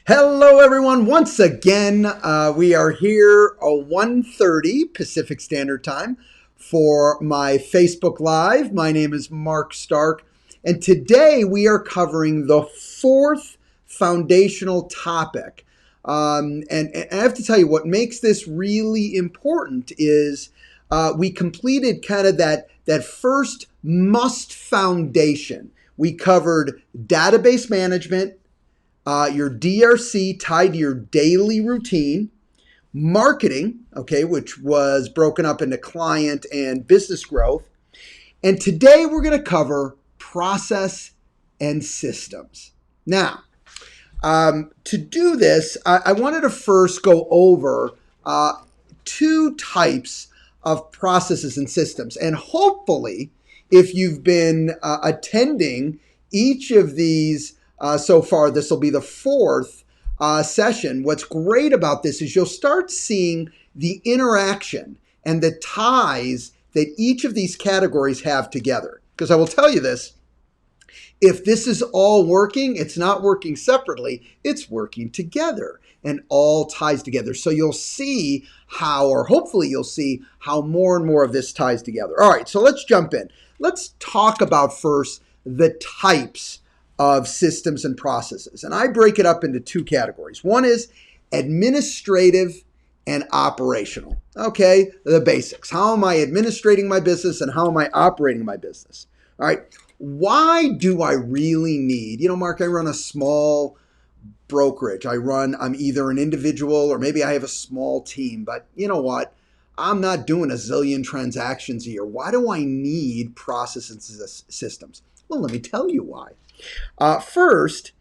Hello, everyone. Once again, we are here at 1:30 Pacific Standard Time for my Facebook Live. My name is Mark Stark, and today we are covering the fourth foundational topic. And I have to tell you, what makes this really important is we completed kind of that first must foundation. We covered database management, your DRC tied to your daily routine, marketing, okay, which was broken up into client and business growth. And today we're going to cover process and systems. Now, to do this, I wanted to first go over two types of processes and systems. And hopefully, if you've been attending each of these so far, this will be the fourth session. What's great about this is you'll start seeing the interaction and the ties that each of these categories have together. Because I will tell you this, if this is all working, it's not working separately, it's working together and all ties together. So you'll see how, or hopefully you'll see how more and more of this ties together. All right, so let's jump in. Let's talk about first the types of systems and processes. And I break it up into two categories. One is administrative and operational. Okay, the basics. How am I administrating my business and how am I operating my business? All right, why do I really need, Mark, I run a small brokerage. I'm either an individual or maybe I have a small team, but you know what? I'm not doing a zillion transactions a year. Why do I need processes and systems? Well, let me tell you why. First,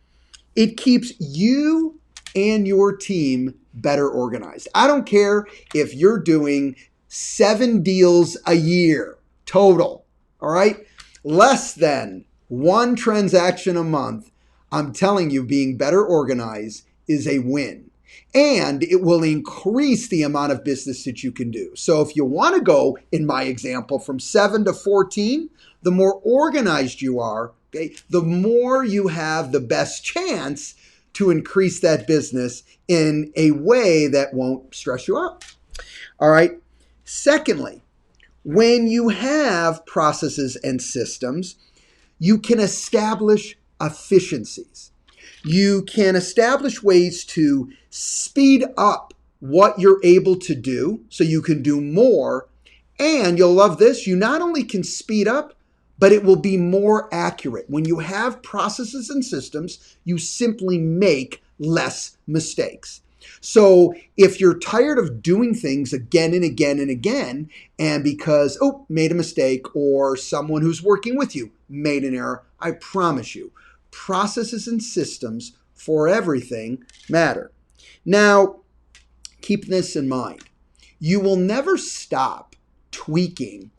it keeps you and your team better organized. I don't care if you're doing 7 deals a year total, all right? Less than 1 transaction a month. I'm telling you, being better organized is a win. And it will increase the amount of business that you can do. So if you want to go, in my example, from 7 to 14, the more organized you are, okay, the more you have the best chance to increase that business in a way that won't stress you out. All right. Secondly, when you have processes and systems, you can establish efficiencies. You can establish ways to speed up what you're able to do so you can do more. And you'll love this. You not only can speed up, but it will be more accurate. When you have processes and systems, you simply make less mistakes. So if you're tired of doing things again and again and again, and because, made a mistake, or someone who's working with you made an error, I promise you, processes and systems for everything matter. Now, keep this in mind. You will never stop tweaking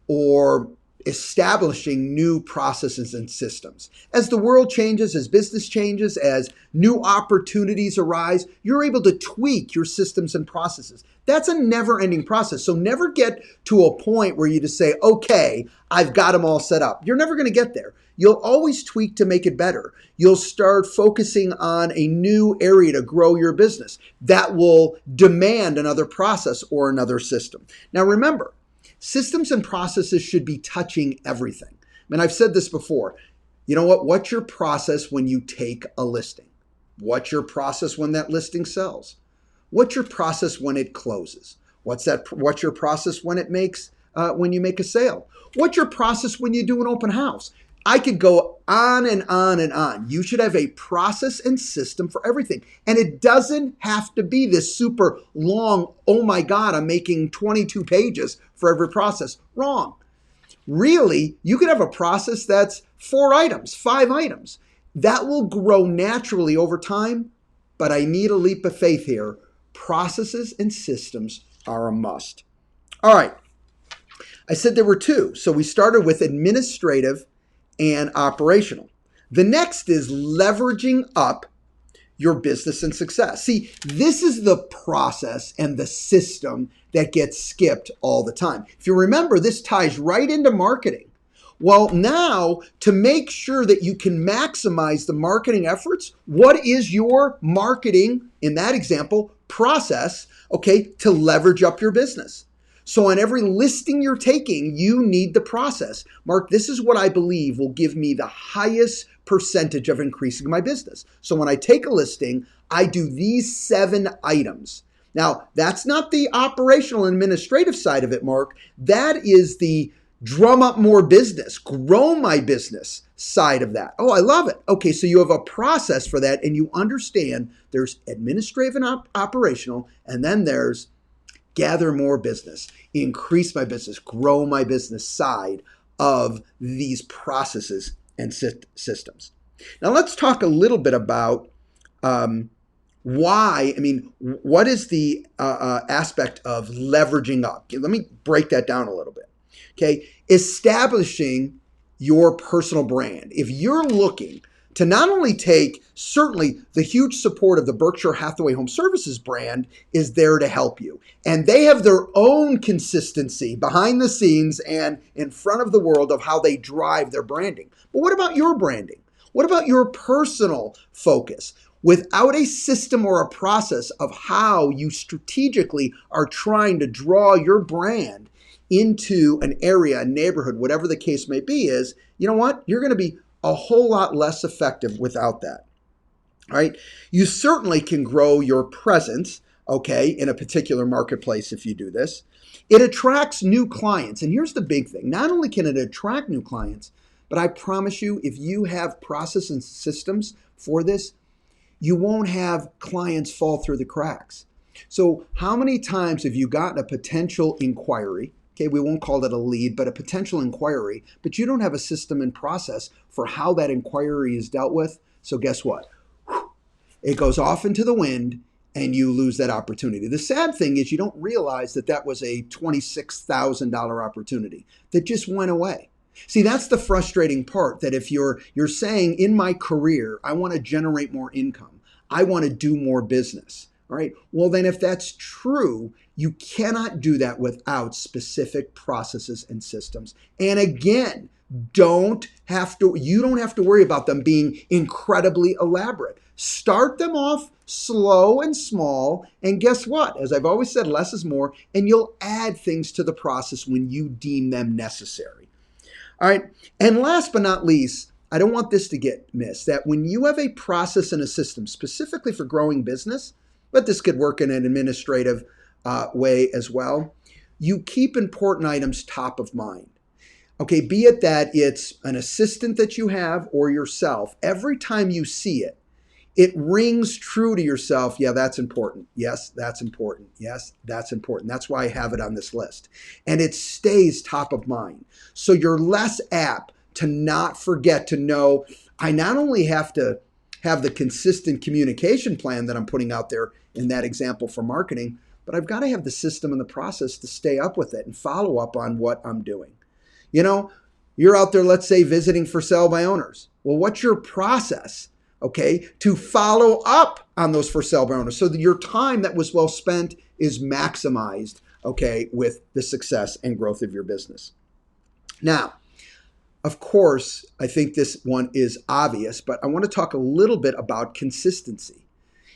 or establishing new processes and systems. As the world changes, as business changes, as new opportunities arise, you're able to tweak your systems and processes. That's a never-ending process. So never get to a point where you just say, okay, I've got them all set up. You're never going to get there. You'll always tweak to make it better. You'll start focusing on a new area to grow your business. That will demand another process or another system. Now remember, systems and processes should be touching everything. I mean, I've said this before. You know what? What's your process when you take a listing? What's your process when that listing sells? What's your process when it closes? What's your process when when you make a sale? What's your process when you do an open house? I could go on and on and on. You should have a process and system for everything. And it doesn't have to be this super long, oh my God, I'm making 22 pages for every process. Wrong. Really, you could have a process that's 4 items, 5 items. That will grow naturally over time, but I need a leap of faith here. Processes and systems are a must. All right. I said there were 2. So we started with administrative and operational. The next is leveraging up your business and success. See, this is the process and the system that gets skipped all the time. If you remember, this ties right into marketing. Well, now to make sure that you can maximize the marketing efforts, what is your marketing, in that example, process, okay, to leverage up your business? So on every listing you're taking, you need the process. Mark, this is what I believe will give me the highest percentage of increasing my business. So when I take a listing, I do these 7 items. Now, that's not the operational and administrative side of it, Mark. That is the drum up more business, grow my business side of that. Oh, I love it. Okay, so you have a process for that and you understand there's administrative and operational, and then there's gather more business, increase my business, grow my business side of these processes and systems. Now let's talk a little bit about what is the aspect of leveraging up? Let me break that down a little bit. Okay, establishing your personal brand. If you're looking to not only take, certainly the huge support of the Berkshire Hathaway Home Services brand is there to help you. And they have their own consistency behind the scenes and in front of the world of how they drive their branding. But what about your branding? What about your personal focus? Without a system or a process of how you strategically are trying to draw your brand into an area, a neighborhood, whatever the case may be, is, you know what? You're going to be a whole lot less effective without that. All right. You certainly can grow your presence, okay, in a particular marketplace if you do this. It attracts new clients. And here's the big thing. Not only can it attract new clients, but I promise you, if you have process and systems for this, you won't have clients fall through the cracks. So how many times have you gotten a potential inquiry? Okay, we won't call it a lead, but a potential inquiry, but you don't have a system and process for how that inquiry is dealt with. So guess what? It goes off into the wind and you lose that opportunity. The sad thing is you don't realize that that was a $26,000 opportunity that just went away. See, that's the frustrating part, that if you're saying, in my career, I want to generate more income, I want to do more business. All right. Well, then if that's true, you cannot do that without specific processes and systems. And again, you don't have to worry about them being incredibly elaborate. Start them off slow and small. And guess what? As I've always said, less is more, and you'll add things to the process when you deem them necessary. All right. And last but not least, I don't want this to get missed, that when you have a process and a system specifically for growing business, but this could work in an administrative way as well, you keep important items top of mind. Okay, be it that it's an assistant that you have or yourself, every time you see it, it rings true to yourself. Yeah, that's important. Yes, that's important. Yes, that's important. That's why I have it on this list. And it stays top of mind. So you're less apt to not forget to know, I not only have to have the consistent communication plan that I'm putting out there in that example for marketing, but I've got to have the system and the process to stay up with it and follow up on what I'm doing. You know, you're out there, let's say, visiting for sale by owners. Well, what's your process, okay, to follow up on those for sale by owners so that your time that was well spent is maximized, okay, with the success and growth of your business? Now, of course, I think this one is obvious, but I want to talk a little bit about consistency.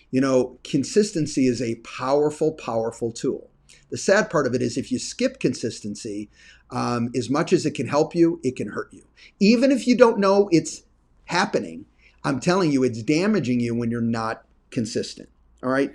You know, consistency is a powerful, powerful tool. The sad part of it is if you skip consistency, as much as it can help you, it can hurt you. Even if you don't know it's happening, I'm telling you, it's damaging you when you're not consistent. All right.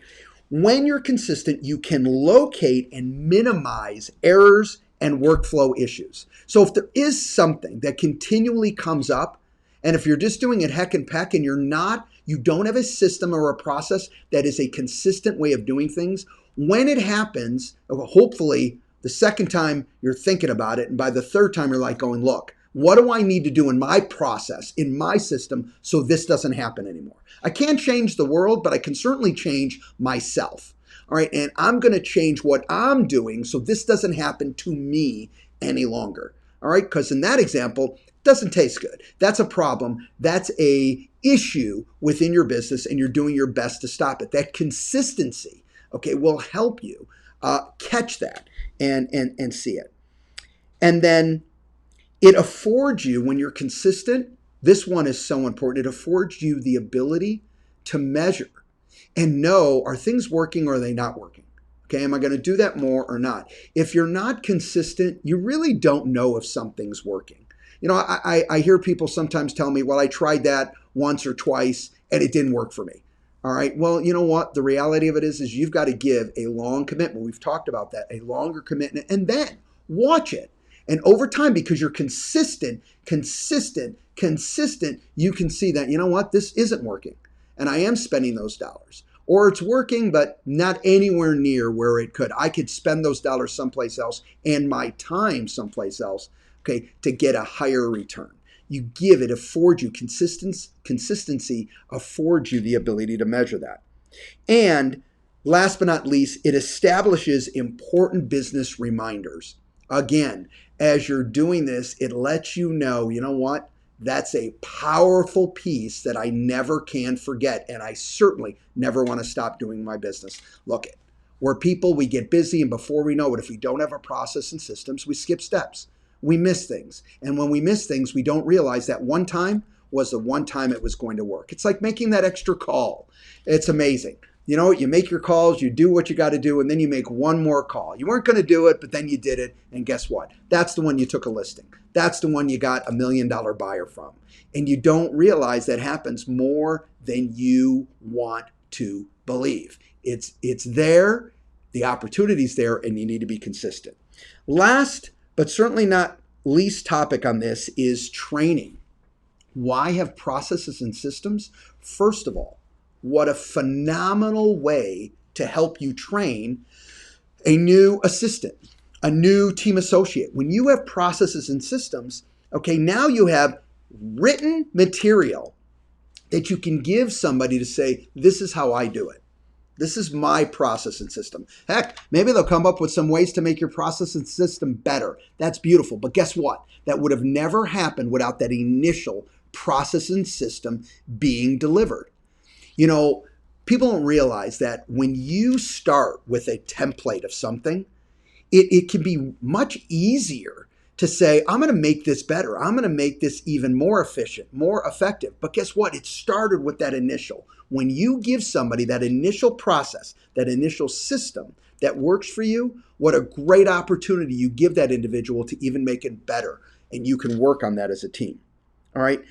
When you're consistent, you can locate and minimize errors and workflow issues. So if there is something that continually comes up, and if you're just doing it heck and peck and you don't have a system or a process that is a consistent way of doing things, when it happens, hopefully the second time you're thinking about it, and by the third time you're like going, look, what do I need to do in my process, in my system, so this doesn't happen anymore? I can't change the world, but I can certainly change myself. All right, and I'm going to change what I'm doing so this doesn't happen to me any longer. All right, because in that example, it doesn't taste good. That's a problem. That's a issue within your business, and you're doing your best to stop it. That consistency, okay, will help you catch that and see it. And then It affords you, when you're consistent, this one is so important. It affords you the ability to measure and know, are things working or are they not working? Okay, am I going to do that more or not? If you're not consistent, you really don't know if something's working. You know, I hear people sometimes tell me, well, I tried that once or twice and it didn't work for me. All right, well, you know what? The reality of it is you've got to give a long commitment. We've talked about that, a longer commitment, and then watch it. And over time, because you're consistent, you can see that, you know what, this isn't working. And I am spending those dollars. Or it's working, but not anywhere near where it could. I could spend those dollars someplace else and my time someplace else, okay, to get a higher return. You give it, affords you consistency, affords you the ability to measure that. And last but not least, it establishes important business reminders. Again, as you're doing this, it lets you know, you know what? That's a powerful piece that I never can forget. And I certainly never want to stop doing my business. Look, we're people, we get busy, and before we know it, if we don't have a process and systems, we skip steps. We miss things. And when we miss things, we don't realize that one time was the one time it was going to work. It's like making that extra call. It's amazing. You know, you make your calls, you do what you got to do, and then you make one more call. You weren't going to do it, but then you did it. And guess what? That's the one you took a listing. That's the one you got $1 million buyer from. And you don't realize that happens more than you want to believe. It's there, the opportunity's there, and you need to be consistent. Last, but certainly not least topic on this is training. Why have processes and systems? First of all, what a phenomenal way to help you train a new assistant, a new team associate. When you have processes and systems, okay, now you have written material that you can give somebody to say, this is how I do it. This is my process and system. Heck, maybe they'll come up with some ways to make your process and system better. That's beautiful. But guess what? That would have never happened without that initial process and system being delivered. You know, people don't realize that when you start with a template of something, it can be much easier to say, I'm going to make this better. I'm going to make this even more efficient, more effective. But guess what? It started with that initial. When you give somebody that initial process, that initial system that works for you, what a great opportunity you give that individual to even make it better. And you can work on that as a team. All right.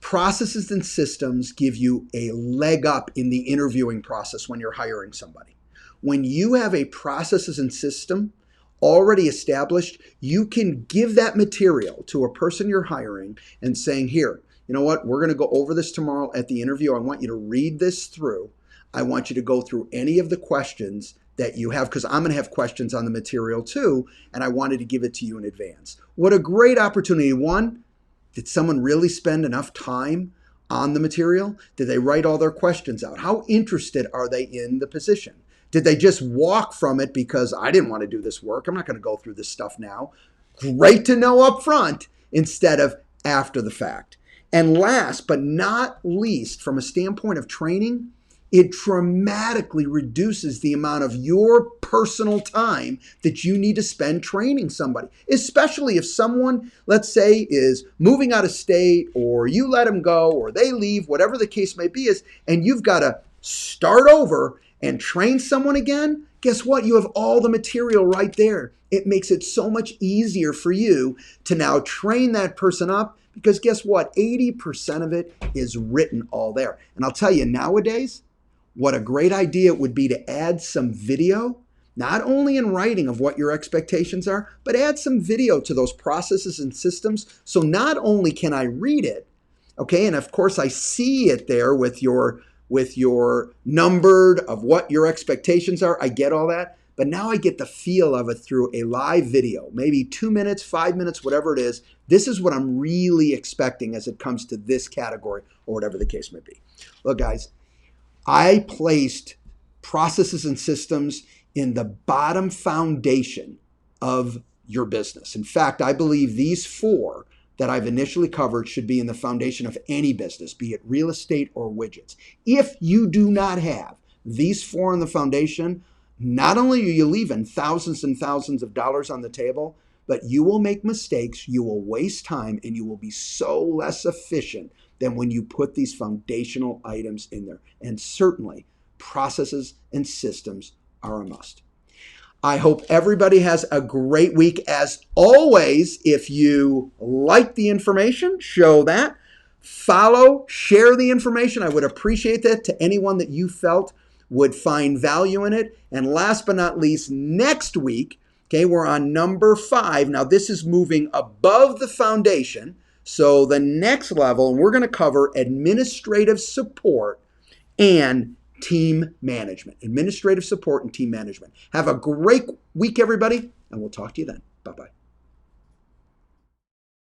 Processes and systems give you a leg up in the interviewing process when you're hiring somebody. When you have a processes and system already established, you can give that material to a person you're hiring and saying, here, you know what, we're going to go over this tomorrow at the interview. I want you to read this through. I want you to go through any of the questions that you have, because I'm going to have questions on the material too, and I wanted to give it to you in advance. What a great opportunity. One, did someone really spend enough time on the material? Did they write all their questions out? How interested are they in the position? Did they just walk from it because I didn't want to do this work? I'm not going to go through this stuff now. Great to know up front instead of after the fact. And last but not least, from a standpoint of training, it dramatically reduces the amount of your personal time that you need to spend training somebody, especially if someone, let's say, is moving out of state, or you let them go, or they leave, whatever the case may be, and you've got to start over and train someone again. Guess what? You have all the material right there. It makes it so much easier for you to now train that person up, because guess what? 80% of it is written all there. And I'll tell you, nowadays, what a great idea it would be to add some video, not only in writing of what your expectations are, but add some video to those processes and systems. So not only can I read it, okay, and of course I see it there with your numbered of what your expectations are. I get all that, but now I get the feel of it through a live video, maybe 2 minutes, 5 minutes, whatever it is. This is what I'm really expecting as it comes to this category, or whatever the case may be. Look, guys, I placed processes and systems in the bottom foundation of your business. In fact, I believe these 4 that I've initially covered should be in the foundation of any business, be it real estate or widgets. If you do not have these 4 in the foundation, not only are you leaving thousands and thousands of dollars on the table, but you will make mistakes, you will waste time, and you will be so less efficient than when you put these foundational items in there. And certainly, processes and systems are a must. I hope everybody has a great week. As always, if you like the information, show that. Follow, share the information. I would appreciate that to anyone that you felt would find value in it. And last but not least, next week, okay, we're on number 5. Now, this is moving above the foundation. So the next level, and we're going to cover administrative support and team management. Administrative support and team management. Have a great week, everybody, and we'll talk to you then. Bye-bye.